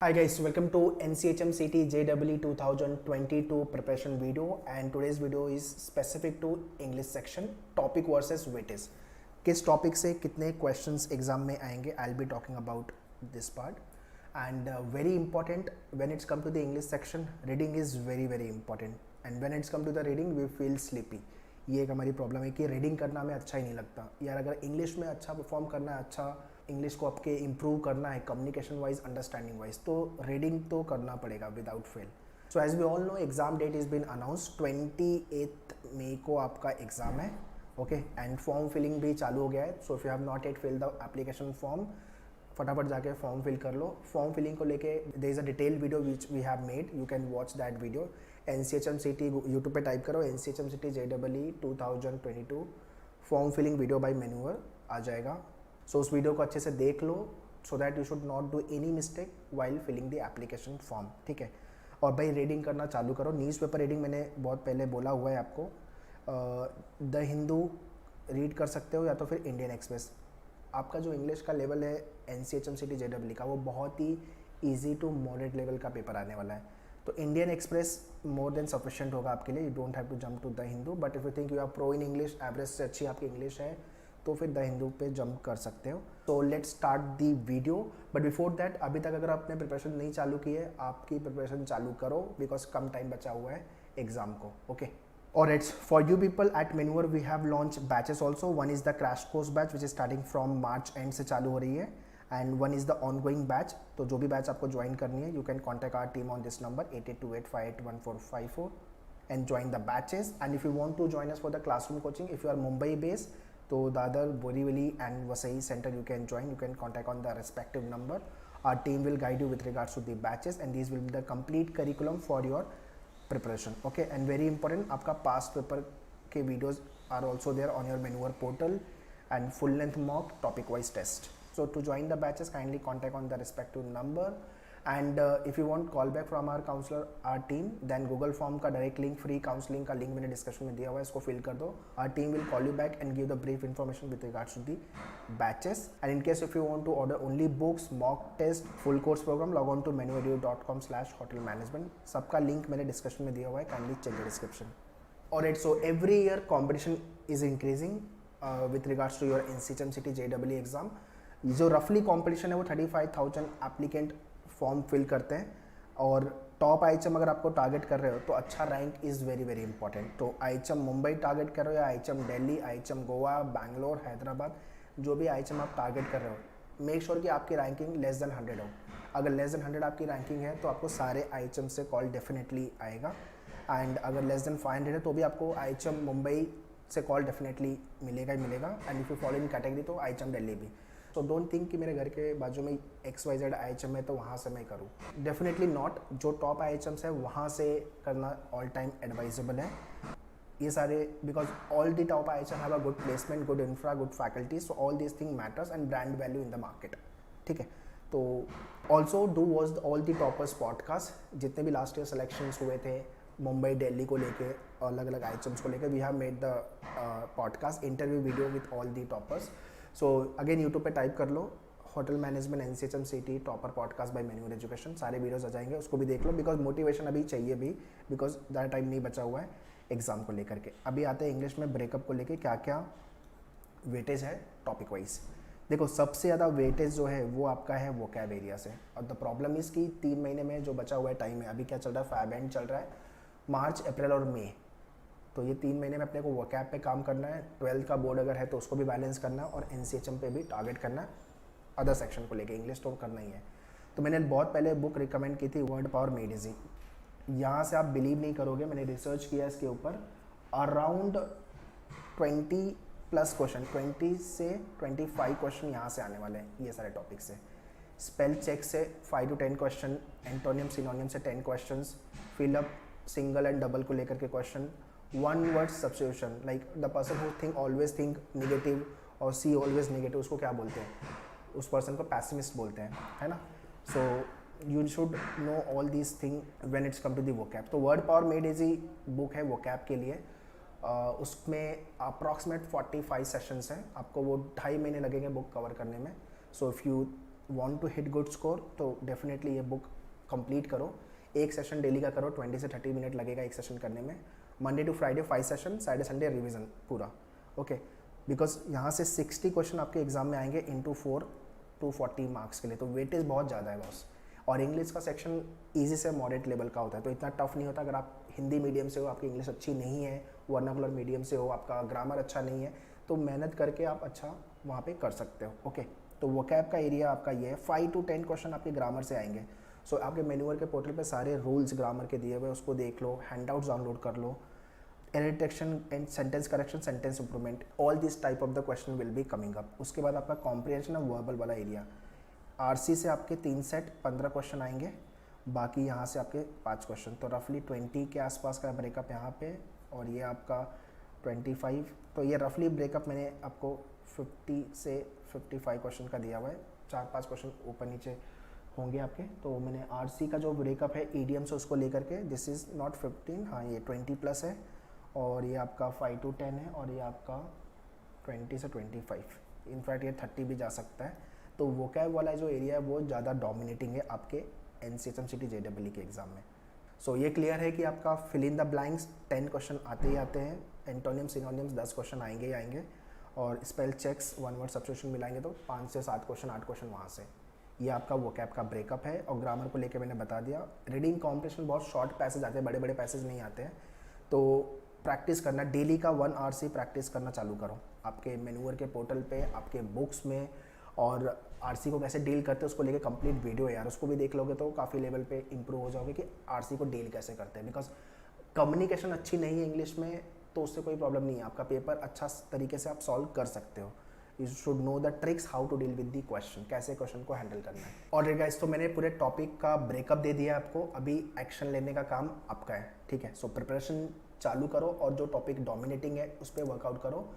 Hi guys, welcome to NCHM CT JEE 2022 preparation video, and today's video is specific to English section topic versus weightage. किस topic से कितने questions exam में आएंगे, I'll be talking about this part. And very important when it's come to the English section, reading is very important. And when it's come to the reading, we feel sleepy. ये एक हमारी problem है कि reading करना में अच्छा ही नहीं लगता यार. अगर इंग्लिश में अच्छा परफॉर्म करना है, अच्छा इंग्लिश को आपके इम्प्रूव करना है कम्युनिकेशन वाइज, अंडरस्टैंडिंग वाइज, तो रीडिंग तो करना पड़ेगा without fail. So as we all know, exam date is been announce 28 मई को आपका एग्जाम है. ओके, एंड फॉर्म फिलिंग भी चालू हो गया है. So if you have not yet fill the application form, फटाफट जाके फॉर्म फिल कर लो. फॉर्म फिलिंग को लेके there is a detailed video which we have made, you can watch that video. NCHM CT YouTube पे type करो, NCHM CT JEE 2022 form filling video by मेन्यूअर आ जाएगा. सो उस वीडियो को अच्छे से देख लो so that you should not do any mistake while filling the application form. ठीक है, और भाई रीडिंग करना चालू करो. न्यूज़पेपर रीडिंग मैंने बहुत पहले बोला हुआ है आपको. द हिंदू रीड कर सकते हो या तो फिर इंडियन एक्सप्रेस. आपका जो इंग्लिश का लेवल है NCHM CT JEE का, वो बहुत ही ईजी टू मॉडरेट लेवल का पेपर आने वाला है. तो Indian Express more than sufficient होगा आपके लिए. You don't have to jump to the Hindu, but if you think you are pro in English, average से अच्छी आपकी इंग्लिश है, तो फिर द हिंदू पे जंप कर सकते हो. तो let's start the video. But before that, अभी तक अगर आपने प्रिपरेशन नहीं चालू की है, आपकी प्रिपरेशन चालू करो, बिकॉज कम टाइम बचा हुआ है एग्जाम को. ओके, और it's for you people at मेन्यूअर we have launch batches also. One is the crash course batch which is starting from March end से चालू हो रही है, and one is the ongoing batch. तो जो भी बैच आपको ज्वाइन करनी है, you can contact our team on this number 8828581454 and join the batches. And if you want to join us for the classroom coaching, if you are Mumbai based, so Dadar, Borivali and Vasai center you can join. You can contact on the respective number. Our team will guide you with regards to the batches, and these will be the complete curriculum for your preparation. Okay, and very important, आपका past paper के videos are also there on your Menure portal, and full length mock topic wise test. So to join the batches, kindly contact on the respective number. And if you want call back from our counselor, our team, then Google form का direct link, free counselling का link मैंने description में दिया हुआ है, इसको fill कर दो. our team will call you back and give the brief information with regards to the batches. And in case if you want to order only books, mock test, full course program, log on to menuedu.com/hotel management. सबका link मैंने description में दिया हुआ है, kindly check the description. Alright, so every year competition is increasing with regards to your NCHM CT JEE exam. जो रफली competition है वो 35,000 एप्लीकेंट फॉर्म फिल करते हैं, और टॉप IHM अगर आपको टारगेट कर रहे हो तो अच्छा रैंक इज़ वेरी इंपॉर्टेंट. तो IHM मुंबई टारगेट कर रहे हो या IHM दिल्ली, IHM गोवा, बैंगलोर, हैदराबाद, जो भी IHM आप टारगेट कर रहे हो, मेक श्योर कि आपकी रैंकिंग लेस देन 100 हो. अगर लेस देन 100 आपकी रैंकिंग है तो आपको सारे IHM से कॉल डेफिनेटली आएगा. एंड अगर लेस देन 500 है तो भी आपको IHM मुंबई से कॉल डेफिनेटली मिलेगा ही मिलेगा. And if you follow in category तो IHM दिल्ली भी. सो डोंट थिंक कि मेरे घर के बाजू में XYZ IHM है तो वहाँ से मैं करूँ. Definitely not. जो टॉप IHMs है वहाँ से करना ऑल टाइम एडवाइजेबल है ये सारे, because all the top IHM have a good placement, good infra, good faculty. So all this thing matters and brand value in the market. ठीक है, तो also do watch all the toppers podcast. जितने भी last year selections हुए थे मुंबई दिल्ली को लेके, अलग अलग IHMs को लेकर, we have made the podcast interview video with all the toppers. So again YouTube पे टाइप कर लो hotel management NCHM CT topper podcast by मेन्यूअर एजुकेशन, सारे वीडियोस आ जाएंगे, उसको भी देख लो. बिकॉज मोटिवेशन अभी चाहिए भी, बिकॉज ज़्यादा टाइम नहीं बचा हुआ है एग्जाम को लेकर के. अभी आते हैं इंग्लिश में ब्रेकअप को लेके क्या क्या वेटेज है टॉपिक वाइज. देखो, सबसे ज़्यादा वेटेज जो है वो आपका है वोकैब एरिया से. और द प्रॉब्लम इज़ कि 3 महीने में जो बचा हुआ है टाइम है, अभी क्या चल रहा है, फैब एंड चल रहा है, मार्च, अप्रैल और मई. तो ये 3 महीने में अपने को वोकैब पे काम करना है. 12th का बोर्ड अगर है तो उसको भी बैलेंस करना है, और NCHM पे भी टारगेट करना है अदर सेक्शन को लेके. इंग्लिश तो करना ही है. तो मैंने बहुत पहले बुक रिकमेंड की थी, वर्ड पावर मेड इजी. यहाँ से आप बिलीव नहीं करोगे, मैंने रिसर्च किया इसके ऊपर, अराउंड 20+ क्वेश्चन, 20 से 25 क्वेश्चन यहाँ से आने वाले हैं ये सारे टॉपिक से. स्पेल चेक से 5 to 10 क्वेश्चन, एंटोनियम सिनोनियम से 10 question, fill up single and double को लेकर के question, one word substitution, like the person who think always think negative और सी ऑलवेज नेगेटिव, उसको क्या बोलते हैं, उस पर्सन को पैसिमिस्ट बोलते हैं, है ना. So you should know all these thing when it's come to the vocab. तो word power made easy book है वोकैब के लिए. उसमें अप्रॉक्सीमेट 45 सेशंस हैं, आपको वो 2.5 महीने लगेंगे बुक कवर करने में. So if you want to hit good score तो डेफिनेटली ये बुक कंप्लीट करो। एक सेशन डेली का करो, 20 से 30 मिनट लगेगा एक सेशन करने में। Monday to Friday 5 session, Saturday Sunday revision पूरा, ओके। बिकॉज यहाँ से 60 क्वेश्चन आपके एग्जाम में आएंगे इंटू 4 240 मार्क्स के लिए, तो वेटेज बहुत ज़्यादा है बॉस। और इंग्लिश का सेक्शन ईजी से मॉडरेट लेवल का होता है, तो इतना टफ नहीं होता। अगर आप हिंदी मीडियम से हो, आपकी इंग्लिश अच्छी नहीं है, वर्नाकुलर मीडियम से हो, आपका ग्रामर अच्छा नहीं है, तो मेहनत करके आप अच्छा वहाँ पे कर सकते हो, ओके। तो वोकैब का एरिया आपका ये है। 5 to 10 क्वेश्चन आपके ग्रामर से आएंगे। सो आपके मेन्यूअर के पोर्टल पे सारे रूल्स ग्रामर के दिए हुए, उसको देख लो, हैंडआउट्स डाउनलोड कर लो। Error detection and sentence correction, sentence improvement, all this type of the question will be coming up. उसके बाद आपका कॉम्प्रिहेंशन ऑफ वर्बल वाला एरिया, आरसी से आपके 3 सेट 15 क्वेश्चन आएंगे, बाकी यहाँ से आपके 5 क्वेश्चन, तो रफली 20 के आसपास का ब्रेकअप यहाँ पे, और ये आपका 25, तो ये रफली ब्रेकअप मैंने आपको 50 से 55 क्वेश्चन का दिया हुआ है। 4-5 क्वेश्चन ऊपर नीचे होंगे आपके। तो मैंने आरसी का जो ब्रेकअप है ईडीएम से उसको लेकर के, दिस इज़ नॉट 15, हाँ ये 20 प्लस है, और ये आपका 5 to 10 है, और ये आपका 20 से 25, इनफैक्ट ये 30 भी जा सकता है। तो वोकैब वाला जो एरिया है वो ज़्यादा डोमिनेटिंग है आपके NCHM-CT JEE के एग्ज़ाम में। सो ये क्लियर है कि आपका fill in the blanks 10 question आते ही आते हैं, एंटोनियम सिनोनियम्स 10 क्वेश्चन आएंगे ही आएंगे, और spell checks, one word substitution मिलाएंगे तो 5 से 7 क्वेश्चन 8 क्वेश्चन वहाँ से। ये आपका वोकैब का ब्रेकअप है। और ग्रामर को लेकर मैंने बता दिया। रीडिंग कॉम्पिटिशन बहुत शॉर्ट पैसेज आते हैं, बड़े बड़े पैसेज नहीं आते हैं, तो प्रैक्टिस करना, डेली का 1 आवर से प्रैक्टिस करना चालू करो आपके मेन्यूअर के पोर्टल पे, आपके बुक्स में। और आरसी को कैसे डील करते हैं उसको लेके कंप्लीट वीडियो है यार, उसको भी देख लोगे तो काफ़ी लेवल पे इंप्रूव हो जाओगे कि आरसी को डील कैसे करते हैं। बिकॉज कम्युनिकेशन अच्छी नहीं है इंग्लिश में तो उससे कोई प्रॉब्लम नहीं है, आपका पेपर अच्छा तरीके से आप सॉल्व कर सकते हो। You should know the tricks how to deal with the question, कैसे क्वेश्चन को हैंडल करना है। और गाइस, तो मैंने पूरे टॉपिक का ब्रेकअप दे दिया आपको, अभी एक्शन लेने का काम आपका है, ठीक है। सो प्रिपरेशन चालू करो और जो टॉपिक डोमिनेटिंग है उस पर वर्कआउट करो।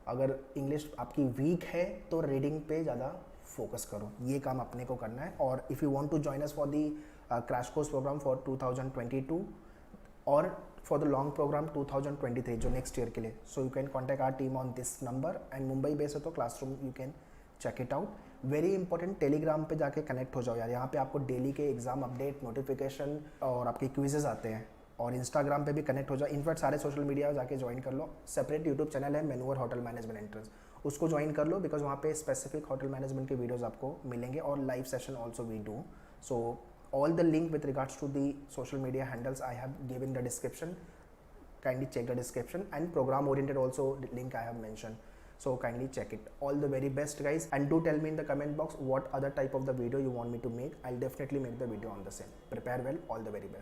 अगर इंग्लिश आपकी वीक है तो रीडिंग पे ज़्यादा फोकस करो, ये काम अपने को करना है। और if you want to join us for the crash course program for 2022 और फॉर द लॉन्ग प्रोग्राम 2023 जो नेक्स्ट ईयर के लिए, so you can contact our team on this number. And Mumbai base है तो classroom you can check it out. Very important, Telegram पे जाके connect हो जाओ यार, यहाँ पे आपको डेली के एग्जाम अपडेट, नोटिफिकेशन और आपके क्विजेज आते हैं। और इंस्टाग्राम पे भी कनेक्ट हो जाओ, इनफैक्ट सारे सोशल मीडिया जाके ज्वाइन कर लो। सेपरेट यूट्यूब चैनल है मेन्यूअर होटल मैनेजमेंट एंट्रेंस, उसको ज्वाइन कर लो, बिकॉज वहाँ पे स्पेसिफिक होटल मैनेजमेंट के वीडियोस आपको मिलेंगे और live session also we do. So all the link with regards to the social media handles I have given the description, kindly check the description, and program oriented also link I have mentioned, so kindly check it. All the very best guys, and do tell me in the comment box what other type of the video you want me to make. I'll definitely make the video on the same. Prepare well, all the very best.